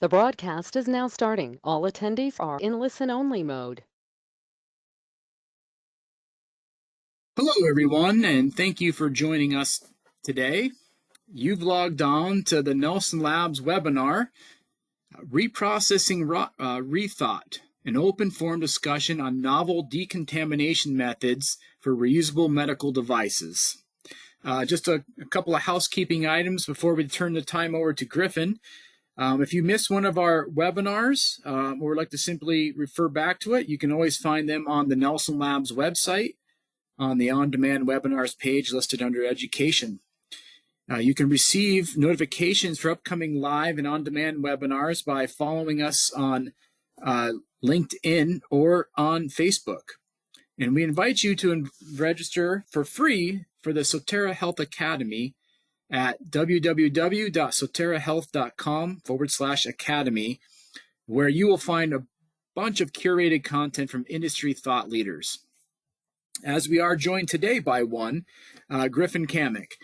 The broadcast is now starting. All attendees are in listen-only mode. Hello, everyone, and thank you for joining us today. You've logged on to the Nelson Labs webinar, Reprocessing Rethought, an open forum discussion on novel decontamination methods for reusable medical devices. Just a couple of housekeeping items before we turn the time over to Griffin. If you missed one of our webinars or would like to simply refer back to it, you can always find them on the Nelson Labs website on the on-demand webinars page listed under education. You can receive notifications for upcoming live and on-demand webinars by following us on LinkedIn or on Facebook. And we invite you to register for free for the Sotera Health Academy at www.soterahealth.com/academy, where you will find a bunch of curated content from industry thought leaders. As we are joined today by one, Griffin Kamick.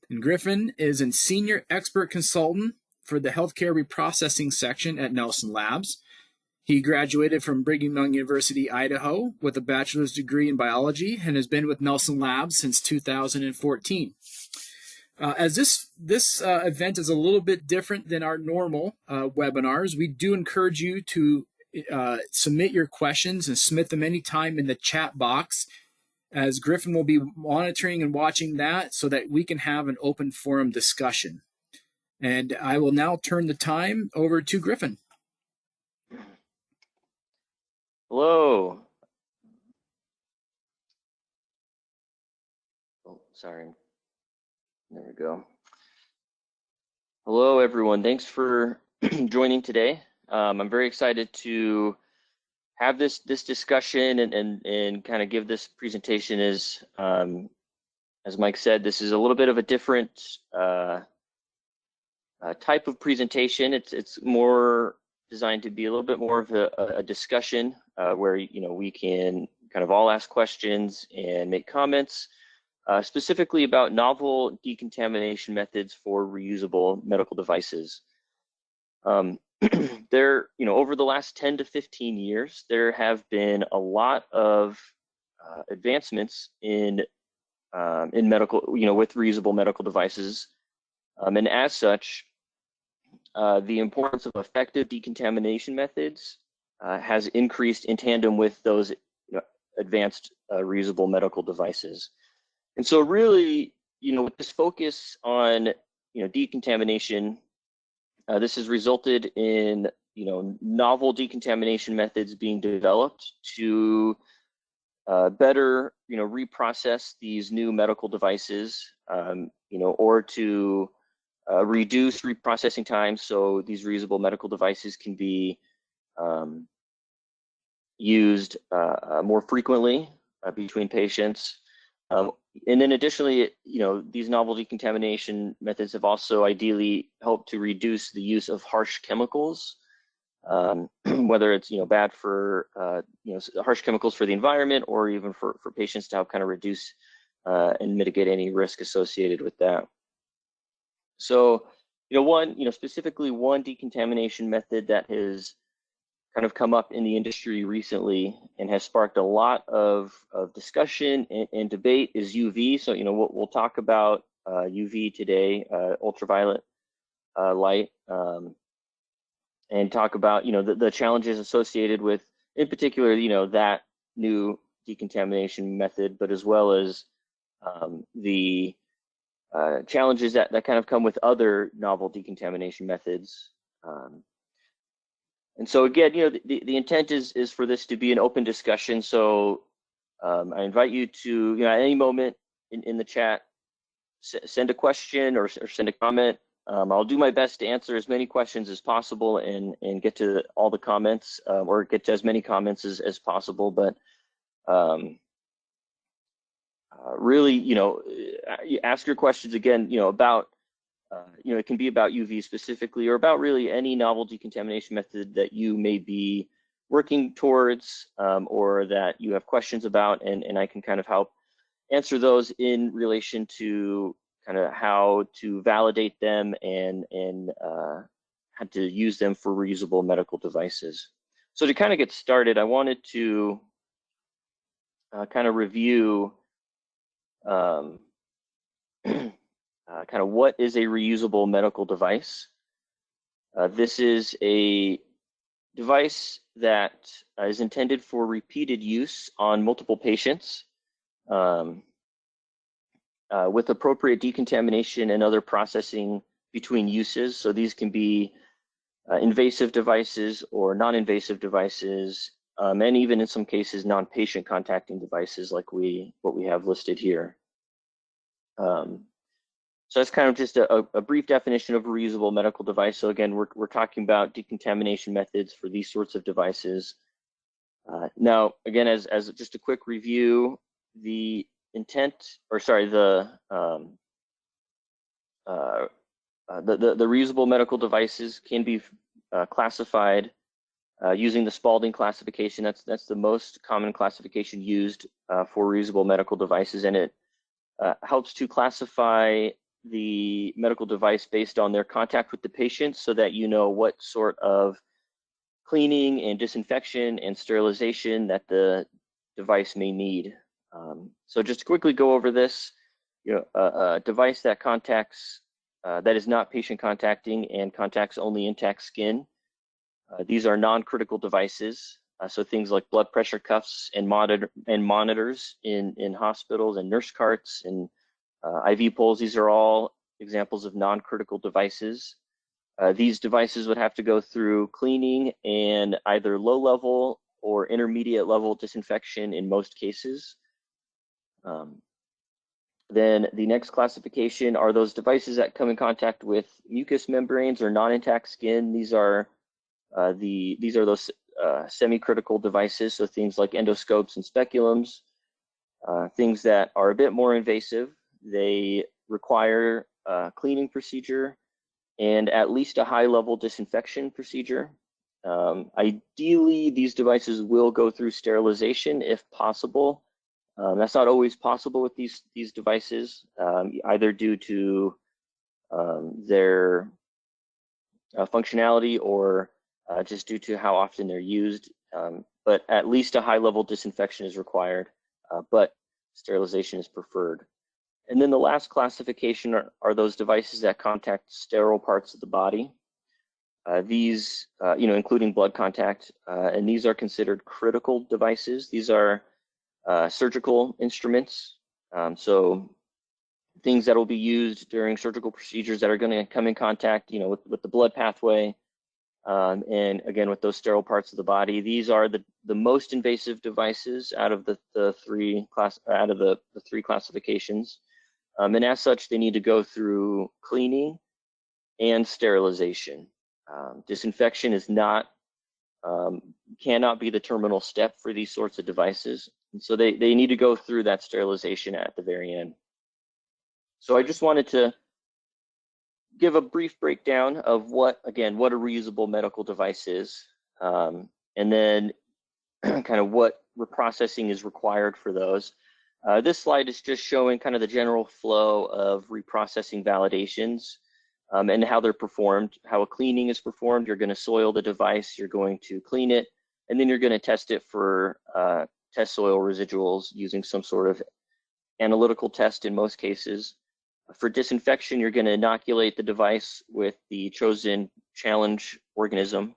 And Griffin is a senior expert consultant for the healthcare reprocessing section at Nelson Labs. He graduated from Brigham Young University, Idaho, with a bachelor's degree in biology and has been with Nelson Labs since 2014. As this event is a little bit different than our normal webinars, we do encourage you to submit your questions and submit them anytime in the chat box, as Griffin will be monitoring and watching that so that we can have an open forum discussion. And I will now turn the time over to Griffin. Hello. Oh, sorry. There we go. Hello, everyone. Thanks for joining today. I'm very excited to have this discussion and kind of give this presentation. As Mike said, this is a little bit of a different type of presentation. It's more designed to be a little bit more of a discussion where we can kind of all ask questions and make comments. Specifically about novel decontamination methods for reusable medical devices. Over the last 10 to 15 years, there have been a lot of advancements in medical, with reusable medical devices, and as such, the importance of effective decontamination methods has increased in tandem with those advanced reusable medical devices. And so really, with this focus on, decontamination, this has resulted in, novel decontamination methods being developed to better, reprocess these new medical devices, or to reduce reprocessing time so these reusable medical devices can be used more frequently between patients. And then additionally, these novel decontamination methods have also ideally helped to reduce the use of harsh chemicals, whether it's, bad for, harsh chemicals for the environment, or even for patients to help kind of reduce and mitigate any risk associated with that. So, specifically one decontamination method that has kind of come up in the industry recently and has sparked a lot of discussion and debate is UV. So, we'll talk about UV today, ultraviolet light, and talk about, the challenges associated with, in particular, that new decontamination method, but as well as the challenges that kind of come with other novel decontamination methods. And so again, the intent is for this to be an open discussion. So I invite you to, at any moment in the chat, send a question or send a comment. I'll do my best to answer as many questions as possible and get to all the comments, or get to as many comments as possible. But really, ask your questions again, about it can be about UV specifically, or about really any novel decontamination method that you may be working towards, or that you have questions about, and I can kind of help answer those in relation to kind of how to validate them and had to use them for reusable medical devices. So to kind of get started, I wanted to kind of review kind of what is a reusable medical device. This is a device that is intended for repeated use on multiple patients with appropriate decontamination and other processing between uses. So these can be invasive devices or non-invasive devices, and even in some cases non-patient contacting devices like what we have listed here. So that's kind of just a brief definition of a reusable medical device. So again, we're talking about decontamination methods for these sorts of devices. Now, again, as just a quick review, the reusable medical devices can be classified using the Spalding classification. That's the most common classification used for reusable medical devices, and it helps to classify the medical device based on their contact with the patient, so that you know what sort of cleaning and disinfection and sterilization that the device may need. So just to quickly go over this, a device that contacts that is not patient contacting and contacts only intact skin. These are non-critical devices. So things like blood pressure cuffs and monitors in hospitals and nurse carts and IV poles. These are all examples of non-critical devices. These devices would have to go through cleaning and either low-level or intermediate-level disinfection in most cases. Then the next classification are those devices that come in contact with mucous membranes or non-intact skin. These are those semi-critical devices, so things like endoscopes and speculums, things that are a bit more invasive. They require a cleaning procedure and at least a high-level disinfection procedure. Ideally, these devices will go through sterilization if possible. That's not always possible with these devices, either due to their functionality or just due to how often they're used. But at least a high-level disinfection is required, but sterilization is preferred. And then the last classification are those devices that contact sterile parts of the body. These, including blood contact, and these are considered critical devices. These are surgical instruments, so things that will be used during surgical procedures that are going to come in contact, with the blood pathway, and again with those sterile parts of the body. These are the most invasive devices out of the three classifications, and as such, they need to go through cleaning and sterilization. Disinfection is cannot be the terminal step for these sorts of devices. And so they need to go through that sterilization at the very end. So I just wanted to give a brief breakdown of what a reusable medical device is, and then kind of what reprocessing is required for those. This slide is just showing kind of the general flow of reprocessing validations and how they're performed, how a cleaning is performed. You're going to soil the device, you're going to clean it, and then you're going to test it for test soil residuals using some sort of analytical test in most cases. For disinfection, you're going to inoculate the device with the chosen challenge organism,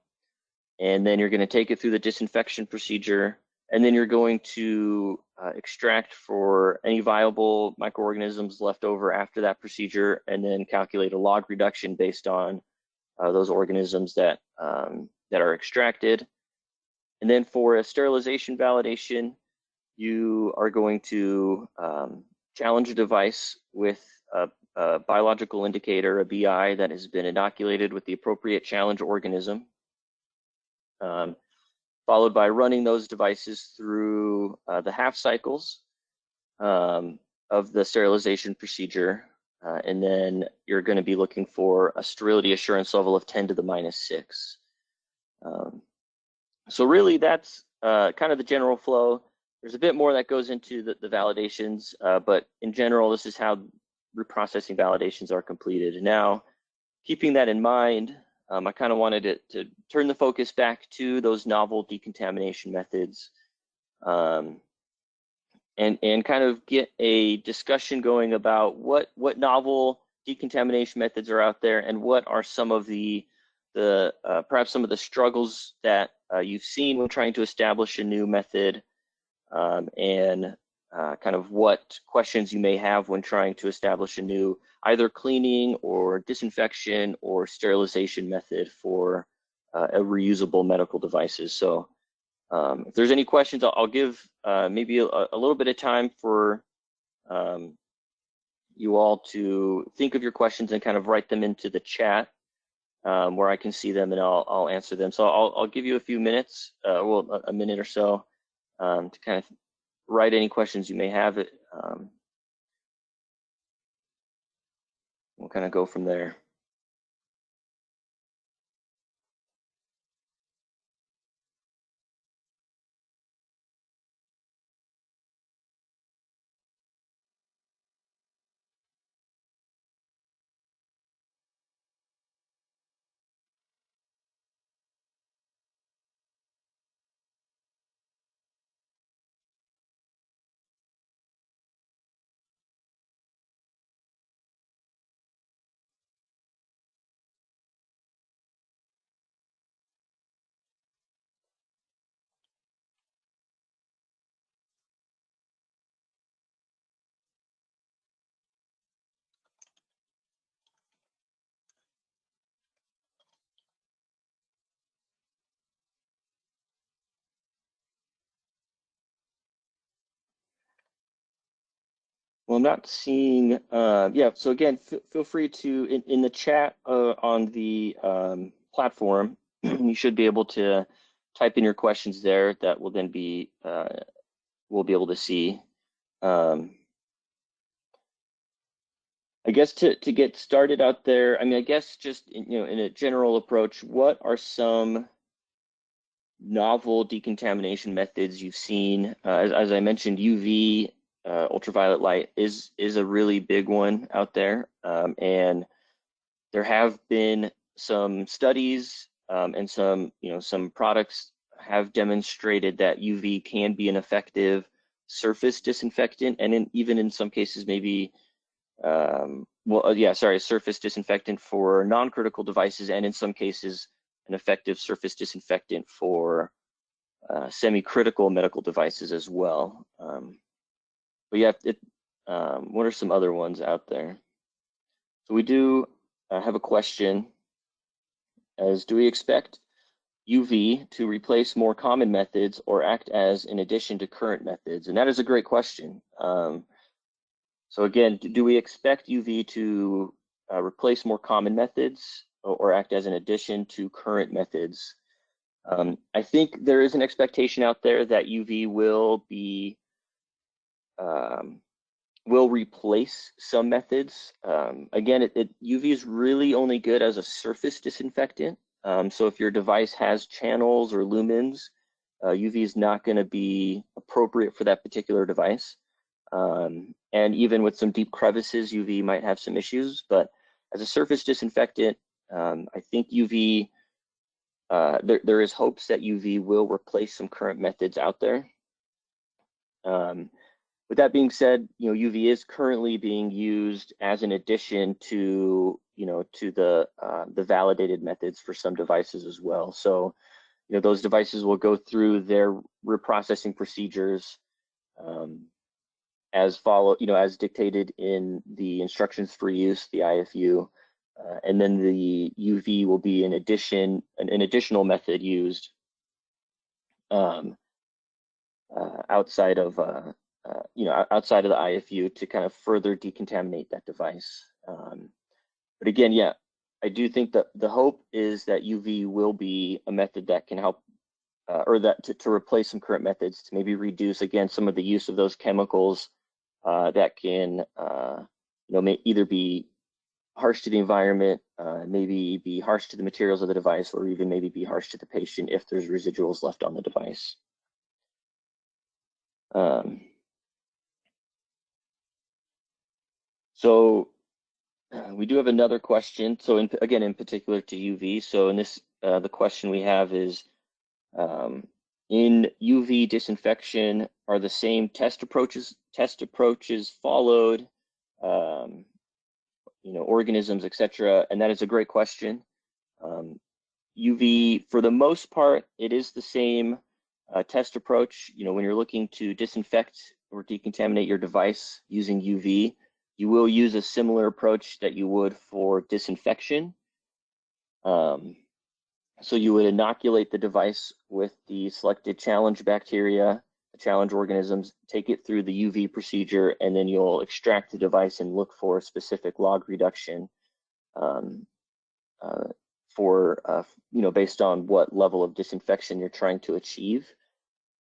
and then you're going to take it through the disinfection procedure, and then you're going to extract for any viable microorganisms left over after that procedure, and then calculate a log reduction based on those organisms that are extracted. And then for a sterilization validation, you are going to challenge a device with a biological indicator, a BI, that has been inoculated with the appropriate challenge organism, followed by running those devices through the half cycles of the sterilization procedure. And then you're going to be looking for a sterility assurance level of 10 to the -6. So really that's kind of the general flow. There's a bit more that goes into the validations, but in general, this is how reprocessing validations are completed. Now, keeping that in mind, I kind of wanted to turn the focus back to those novel decontamination methods, and kind of get a discussion going about what novel decontamination methods are out there, and what are some of the perhaps some of the struggles that you've seen when trying to establish a new method, and kind of what questions you may have when trying to establish a new either cleaning or disinfection or sterilization method for a reusable medical devices. So if there's any questions, I'll give maybe a little bit of time for you all to think of your questions and kind of write them into the chat where I can see them, and I'll answer them. So I'll give you a few minutes, well, a minute or so, to kind of write any questions you may have. We'll kind of go from there. Well, I'm not seeing, yeah, so again, feel free to, in the chat on the platform, you should be able to type in your questions there that will then be, we'll be able to see. I guess to get started out there, I mean, I guess just, in a general approach, what are some novel decontamination methods you've seen? As I mentioned, UV, ultraviolet light is a really big one out there, and there have been some studies and some products have demonstrated that UV can be an effective surface disinfectant, and even in some cases maybe surface disinfectant for non-critical devices, and in some cases an effective surface disinfectant for semi-critical medical devices as well. But yeah, what are some other ones out there? So we do have a question as, do we expect UV to replace more common methods or act as an addition to current methods? And that is a great question. So again, do we expect UV to replace more common methods or act as an addition to current methods? I think there is an expectation out there that UV will replace some methods. Again, UV is really only good as a surface disinfectant. So if your device has channels or lumens, UV is not going to be appropriate for that particular device. And even with some deep crevices, UV might have some issues. But as a surface disinfectant, I think UV, there is hopes that UV will replace some current methods out there. With that being said, UV is currently being used as an addition to, to the validated methods for some devices as well. So, those devices will go through their reprocessing procedures as dictated in the instructions for use, the IFU, and then the UV will be an additional method used outside of outside of the IFU to kind of further decontaminate that device. But again, yeah, I do think that the hope is that UV will be a method that can help, or that to replace some current methods, to maybe reduce, again, some of the use of those chemicals that can, may either be harsh to the environment, maybe be harsh to the materials of the device, or even maybe be harsh to the patient if there's residuals left on the device. So We do have another question. So again, in particular to UV. So in this, the question we have is, in UV disinfection, are the same test approaches followed? Organisms, etc. And that is a great question. UV, for the most part, it is the same test approach. When you're looking to disinfect or decontaminate your device using UV, you will use a similar approach that you would for disinfection. So you would inoculate the device with the selected challenge bacteria, the challenge organisms, take it through the UV procedure, and then you'll extract the device and look for a specific log reduction based on what level of disinfection you're trying to achieve.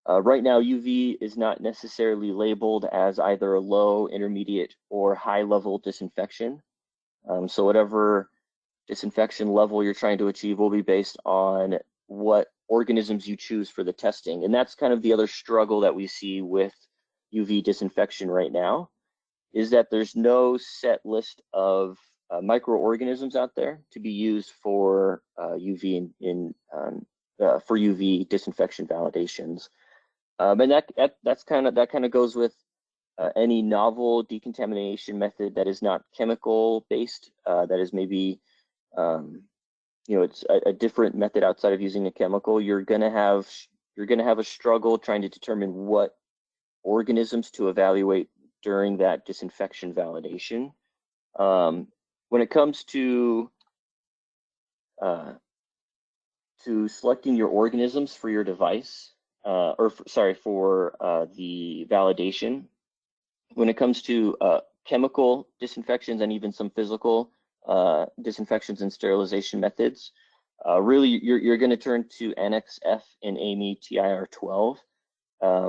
Right now, UV is not necessarily labeled as either a low, intermediate, or high level disinfection. So whatever disinfection level you're trying to achieve will be based on what organisms you choose for the testing. And that's kind of the other struggle that we see with UV disinfection right now, is that there's no set list of microorganisms out there to be used for UV for UV disinfection validations. And that kind of goes with any novel decontamination method that is not chemical based, that is maybe it's a different method outside of using a chemical. You're gonna have a struggle trying to determine what organisms to evaluate during that disinfection validation. When it comes to selecting your organisms for your device, for the validation, when it comes to chemical disinfections and even some physical disinfections and sterilization methods, really you're going to turn to Annex F in AAMI TIR 12,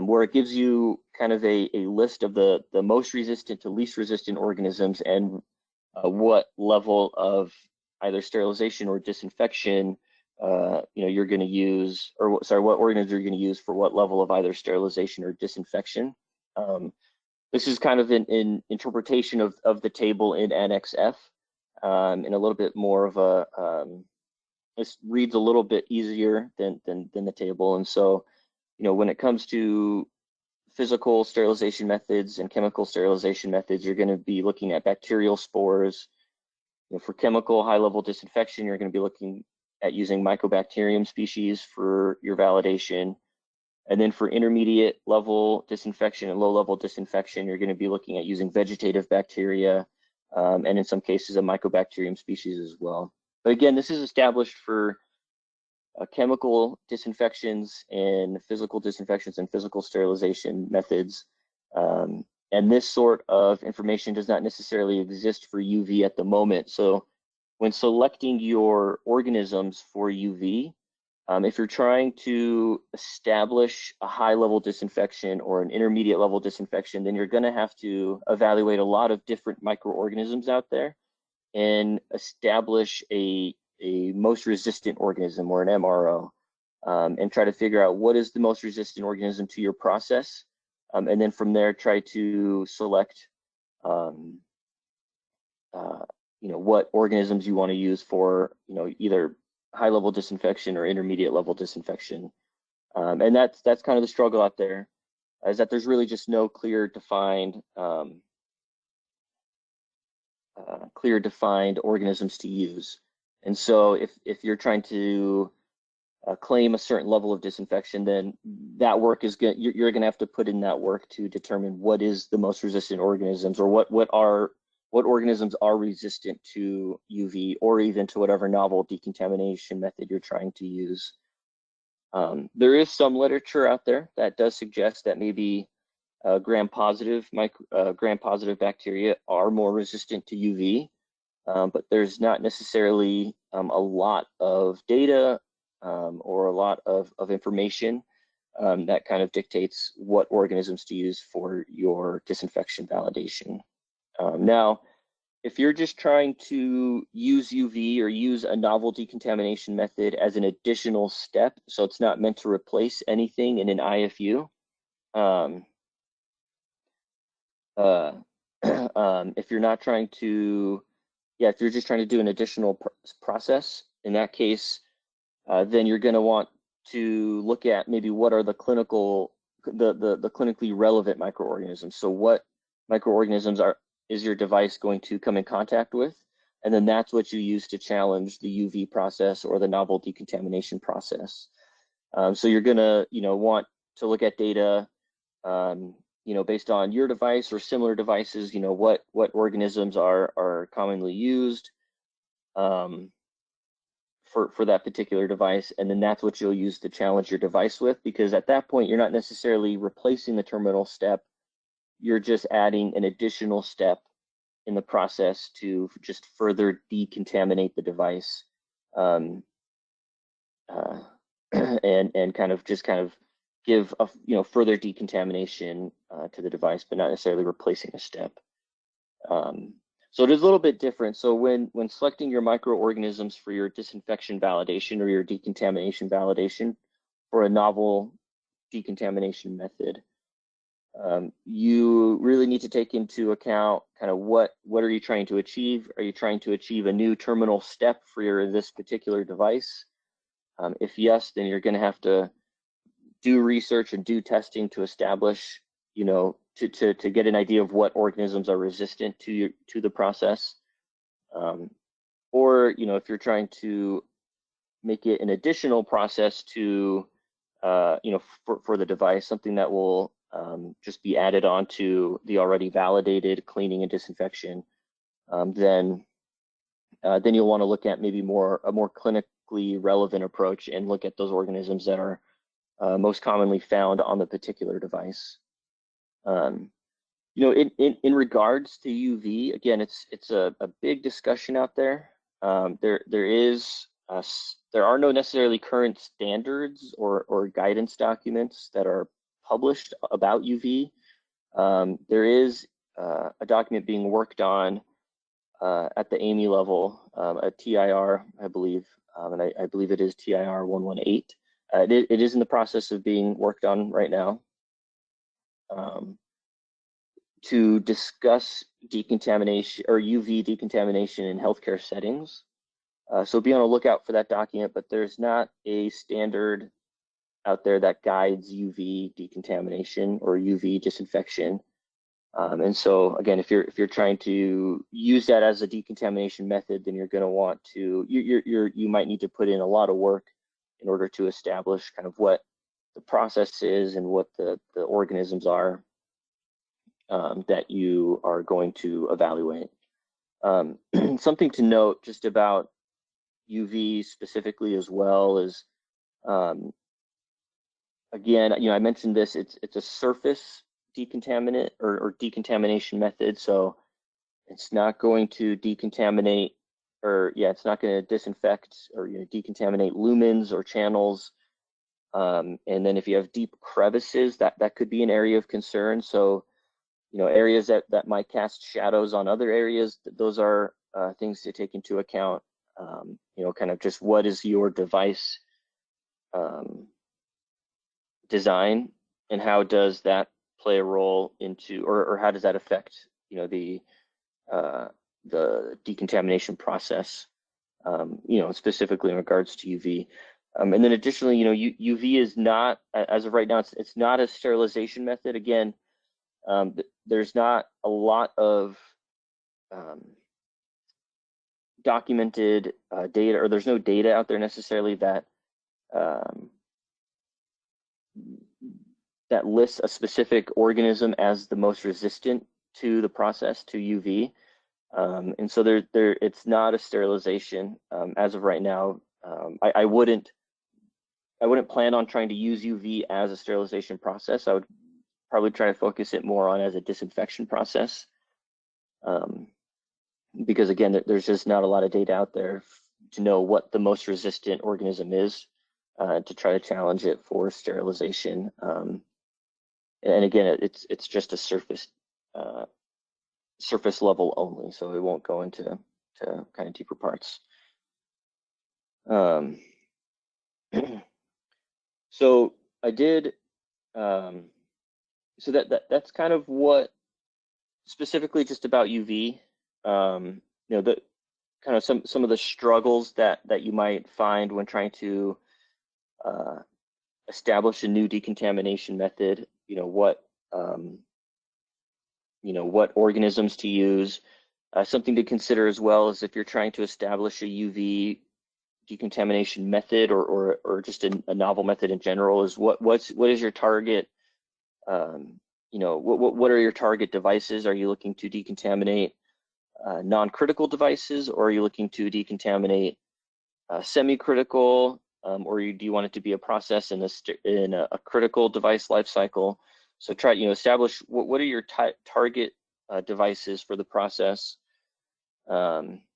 where it gives you kind of a list of the most resistant to least resistant organisms and what level of either sterilization or disinfection you're going to use, what organisms you're going to use for what level of either sterilization or disinfection. This is kind of an interpretation of the table in Annex F, and a little bit more of a, this reads a little bit easier than the table. And so, when it comes to physical sterilization methods and chemical sterilization methods, you're going to be looking at bacterial spores. For chemical high-level disinfection, you're going to be looking at using Mycobacterium species for your validation. And then for intermediate level disinfection and low-level disinfection, you're going to be looking at using vegetative bacteria, and in some cases a Mycobacterium species as well. But again, this is established for chemical disinfections and physical disinfections and physical sterilization methods. And this sort of information does not necessarily exist for UV at the moment. So when selecting your organisms for UV, if you're trying to establish a high-level disinfection or an intermediate level disinfection, then you're going to have to evaluate a lot of different microorganisms out there and establish a most resistant organism, or an MRO, and try to figure out what is the most resistant organism to your process, and then from there try to select what organisms you want to use for either high-level disinfection or intermediate level disinfection. And that's kind of the struggle out there, is that there's really just no clear defined organisms to use. And so if you're trying to claim a certain level of disinfection, then that work is good. You're going to have to put in that work to determine what is the most resistant organisms, or what organisms are resistant to UV, or even to whatever novel decontamination method you're trying to use. There is some literature out there that does suggest that maybe gram-positive bacteria are more resistant to UV, but there's not necessarily a lot of data or a lot of information that kind of dictates what organisms to use for your disinfection validation. Now, if you're just trying to use UV or use a novel decontamination method as an additional step, so it's not meant to replace anything in an IFU, if you're not trying to yeah, if you're just trying to do an additional process, in that case, then you're going to want to look at maybe what are the clinically relevant microorganisms. So what microorganisms is your device going to come in contact with? And then that's what you use to challenge the UV process or the novel decontamination process. So you're going to, want to look at data, based on your device or similar devices, what organisms are commonly used for that particular device, and then that's what you'll use to challenge your device with, because at that point, you're not necessarily replacing the terminal step, you're just adding an additional step in the process to just further decontaminate the device, and kind of give a further decontamination to the device, but not necessarily replacing a step. So it is a little bit different. So when selecting your microorganisms for your disinfection validation or your decontamination validation for a novel decontamination method, you really need to take into account kind of what are you trying to achieve? Are you trying to achieve a new terminal step for this particular device? If yes, then you're going to have to do research and do testing to establish, to get an idea of what organisms are resistant to the process. Or, if you're trying to make it an additional process to, for the device, something that will just be added on to the already validated cleaning and disinfection, then you'll want to look at maybe a more clinically relevant approach and look at those organisms that are most commonly found on the particular device. In regards to UV, again, it's a big discussion out there. There are no necessarily current standards or guidance documents that are published about UV. There is a document being worked on at the AMI level, at TIR, I believe, and I believe it is TIR 118. It is in the process of being worked on right now, to discuss decontamination or UV decontamination in healthcare settings. So be on the lookout for that document, but there's not a standard out there that guides UV decontamination or UV disinfection. And so again, if you're trying to use that as a decontamination method, then you're going to want to, you might need to put in a lot of work in order to establish kind of what the process is and what the organisms are that you are going to evaluate. Something to note just about UV specifically as well is, again, I mentioned this, it's a surface decontaminant or decontamination method. So it's not going to decontaminate, it's not going to disinfect or decontaminate lumens or channels. And then if you have deep crevices, that could be an area of concern. So, areas that might cast shadows on other areas, those are things to take into account. Kind of just what is your device design, and how does that play a role into, or how does that affect, the decontamination process, specifically in regards to UV. And then additionally, UV is not, as of right now, it's not a sterilization method. Again, there's not a lot of documented data, or there's no data out there necessarily that that lists a specific organism as the most resistant to the process, to UV. And so it's not a sterilization as of right now. I wouldn't plan on trying to use UV as a sterilization process. I would probably try to focus it more on as a disinfection process, because again, there's just not a lot of data out there to know what the most resistant organism is, to try to challenge it for sterilization. And again, it's just a surface level only, so it won't go into kind of deeper parts. So I did. So that's kind of what specifically just about UV. kind of some of the struggles that you might find when trying to establish a new decontamination method. What organisms to use. Something to consider as well is if you're trying to establish a UV decontamination method or just a novel method in general, is what is your target? What are your target devices? Are you looking to decontaminate non-critical devices, or are you looking to decontaminate semi-critical, or do you want it to be a process in a critical device life cycle? So try establish what are your target devices for the process.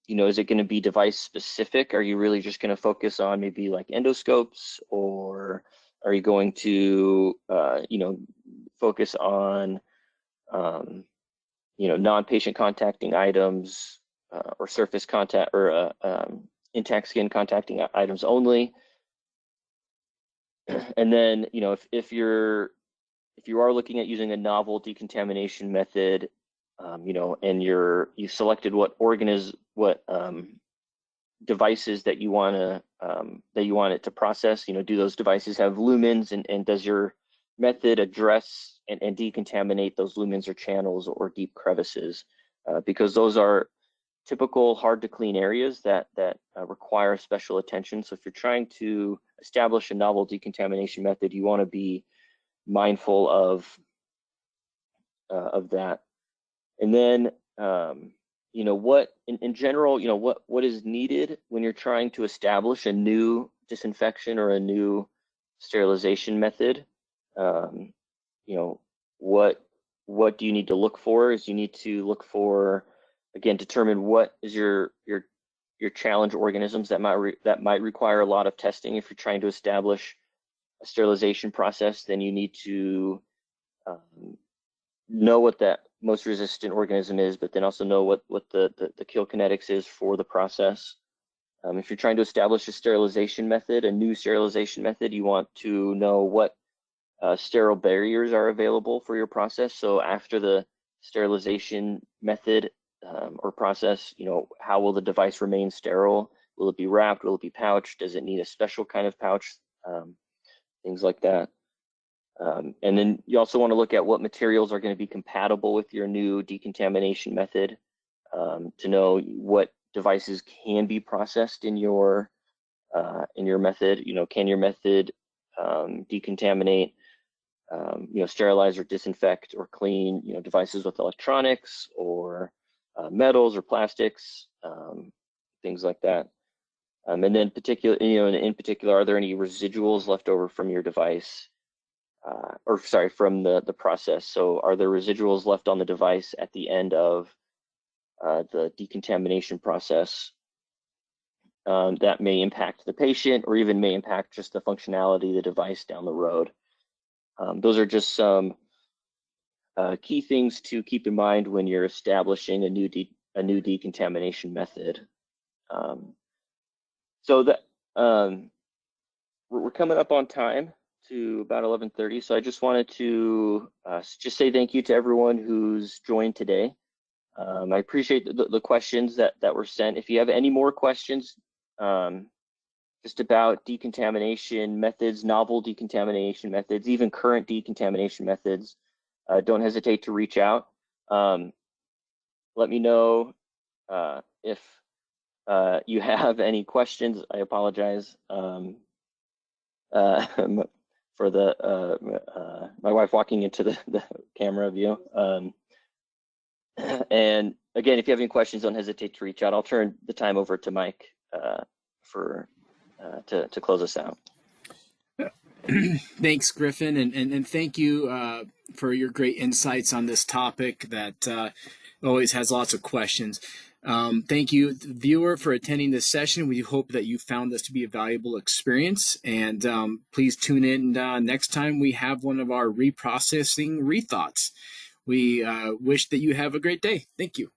Is it going to be device specific? Are you really just going to focus on maybe like endoscopes, or are you going to focus on non-patient contacting items, or surface contact, or intact skin contacting items only? And then if you are looking at using a novel decontamination method, and you selected what devices that you want it to process. Do those devices have lumens, and does your method address and decontaminate those lumens or channels or deep crevices? Because those are typical hard to clean areas that require special attention. So if you're trying to establish a novel decontamination method, you want to be mindful of that. And then what in general, what is needed when you're trying to establish a new disinfection or a new sterilization method. What do you need to look for? Is you need to look for, again, determine what is your challenge organisms that might require a lot of testing. If you're trying to establish a sterilization process, then you need to know what that most resistant organism is, but then also know what the kill kinetics is for the process. If you're trying to establish a sterilization method, a new sterilization method, you want to know what sterile barriers are available for your process. So after the sterilization method or process, how will the device remain sterile? Will it be wrapped? Will it be pouched? Does it need a special kind of pouch? Things like that. And then you also want to look at what materials are going to be compatible with your new decontamination method, to know what devices can be processed in your method. Can your method decontaminate, sterilize or disinfect or clean, devices with electronics or metals or plastics, things like that. And then in particular, are there any residuals left over from your device? From the process. So are there residuals left on the device at the end of the decontamination process that may impact the patient, or even may impact just the functionality of the device down the road? Those are just some key things to keep in mind when you're establishing a new decontamination method. So that we're coming up on time, to about 11:30. So I just wanted to just say thank you to everyone who's joined today. I appreciate the questions that were sent. If you have any more questions just about decontamination methods, novel decontamination methods, even current decontamination methods, don't hesitate to reach out. Let me know if you have any questions. I apologize for my wife walking into the camera view. And again, if you have any questions, don't hesitate to reach out. I'll turn the time over to Mike to close us out. Thanks, Griffin, and thank you for your great insights on this topic that always has lots of questions. Thank you, viewer, for attending this session. We hope that you found this to be a valuable experience, and please tune in next time we have one of our reprocessing rethoughts. We wish that you have a great day. Thank you.